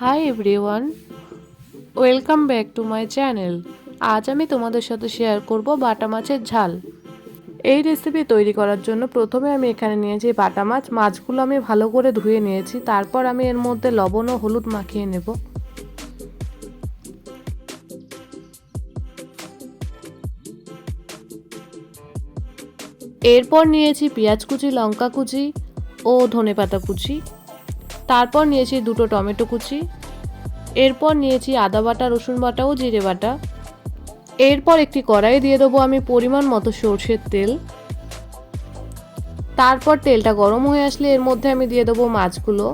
Hi everyone, welcome back to my channel. আজ আমি তোমাদের সাথে শেয়ার করব বাটা মাছের ঝাল। এই রেসিপি তৈরি করার জন্য প্রথমে আমি এখানে নিয়েছি বাটা মাছ। মাছগুলো আমি ভালো করে ধুয়ে নিয়েছি। তারপর আমি এর মধ্যে লবণ ও হলুদ মাখিয়ে নেব। এরপর নিয়েছি পেঁয়াজ কুচি, লঙ্কা কুচি ও ধনেপাতা কুচি। তারপর নিয়েছি দুটো টমেটো কুচি। এরপর নিয়েছি আদা বাটা, রসুন বাটা ও জিরে বাটা। এরপর একটি কড়াই দিয়ে দেবো আমি পরিমাণ মতো সরষের তেল। তারপর তেলটা গরম হয়ে আসলে এর মধ্যে আমি দিয়ে দেবো মাছগুলো।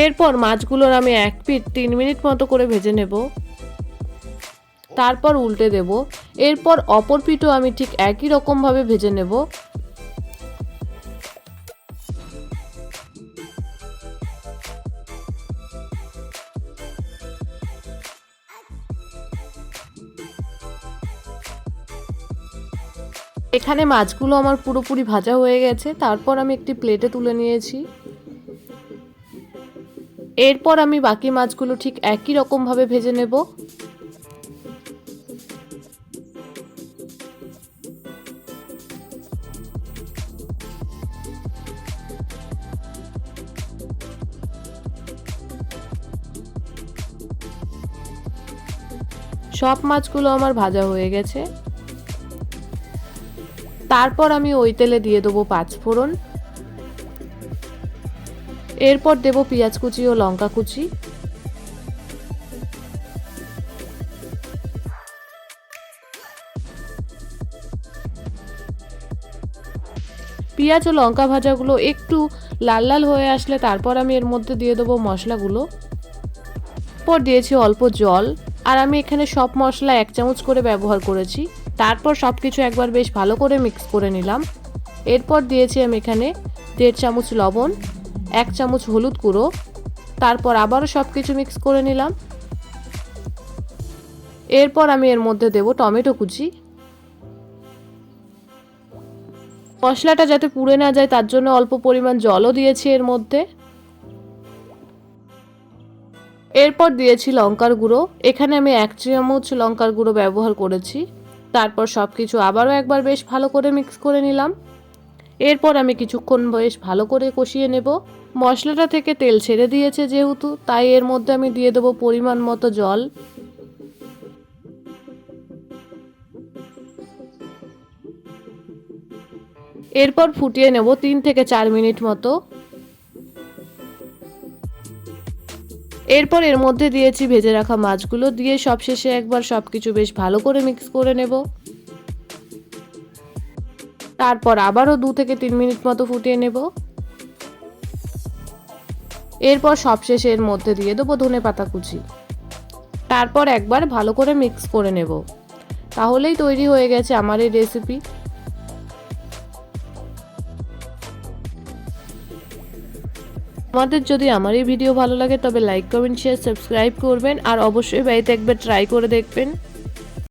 এরপর মাছগুলোর আমি এক পিঠ 3 মিনিট মতো করে ভেজে নেব। তারপর উল্টে দেব। এরপর অপর পিঠও আমি ঠিক একই রকমভাবে ভেজে নেব। এখানে মাছগুলো আমার পুরোপুরি ভাজা হয়ে গেছে। তারপর আমি একটি প্লেটে তুলে নিয়েছি। এরপর আমি বাকি মাছগুলো ঠিক একই রকমভাবে ভেজে নেব। সব মাছগুলো আমার ভাজা হয়ে গেছে। তারপর আমি ওই তেলে দিয়ে দেবো 5 ফোড়ন। এরপর দেব পেঁয়াজ কুচি ও লঙ্কা কুচি। পেঁয়াজ ও লঙ্কা ভাজাগুলো একটু লাল লাল হয়ে আসলে তারপর আমি এর মধ্যে দিয়ে দেবো মশলাগুলো। পর দিয়েছি অল্প জল। আর আমি এখানে সব মশলা 1 চামচ করে ব্যবহার করেছি। তারপর সব কিছু একবার বেশ ভালো করে মিক্স করে নিলাম। এরপর দিয়েছি আমি এখানে 1.5 চামচ লবণ, 1 চামচ হলুদ গুঁড়ো। তারপর আবারও সব কিছু মিক্স করে নিলাম। এরপর আমি এর মধ্যে দেব টমেটো কুচি। মশলাটা যাতে পুড়ে না যায় তার জন্য অল্প পরিমাণ জলও দিয়েছি এর মধ্যে। এরপর দিয়েছি লঙ্কার গুঁড়ো। এখানে আমি 1 চামচ লঙ্কার গুঁড়ো ব্যবহার করেছি। তারপর সব কিছু আবারও একবার বেশ ভালো করে মিক্স করে নিলাম। এরপর আমি কিছুক্ষণ বেশ ভালো করে কষিয়ে নেব। মশলাটা থেকে তেল ছেড়ে দিয়েছে যেহেতু, তাই এর মধ্যে আমি দিয়ে দেবো পরিমাণ মতো জল। এরপর ফুটিয়ে নেব 3 থেকে 4 মিনিট মতো। এরপর এর মধ্যে দিয়েছি ভেজে রাখা মাছগুলো, দিয়ে সবশেষে একবার সবকিছু বেশ ভালো করে মিক্স করে নেব। তারপর আবারও 2 থেকে 3 মিনিট মতো ফুটিয়ে নেব। এরপর সবশেষে এর মধ্যে দিয়ে দেবো ধনেপাতা কুচি। তারপর একবার ভালো করে মিক্স করে নেব। তাহলেই তৈরি হয়ে গেছে আমার এই রেসিপি। আমাদের যদি আমার এই ভিডিও ভালো লাগে তবে লাইক, কমেন্ট, শেয়ার, সাবস্ক্রাইব করবেন আর অবশ্যই বাড়িতে একবার ট্রাই করে দেখবেন।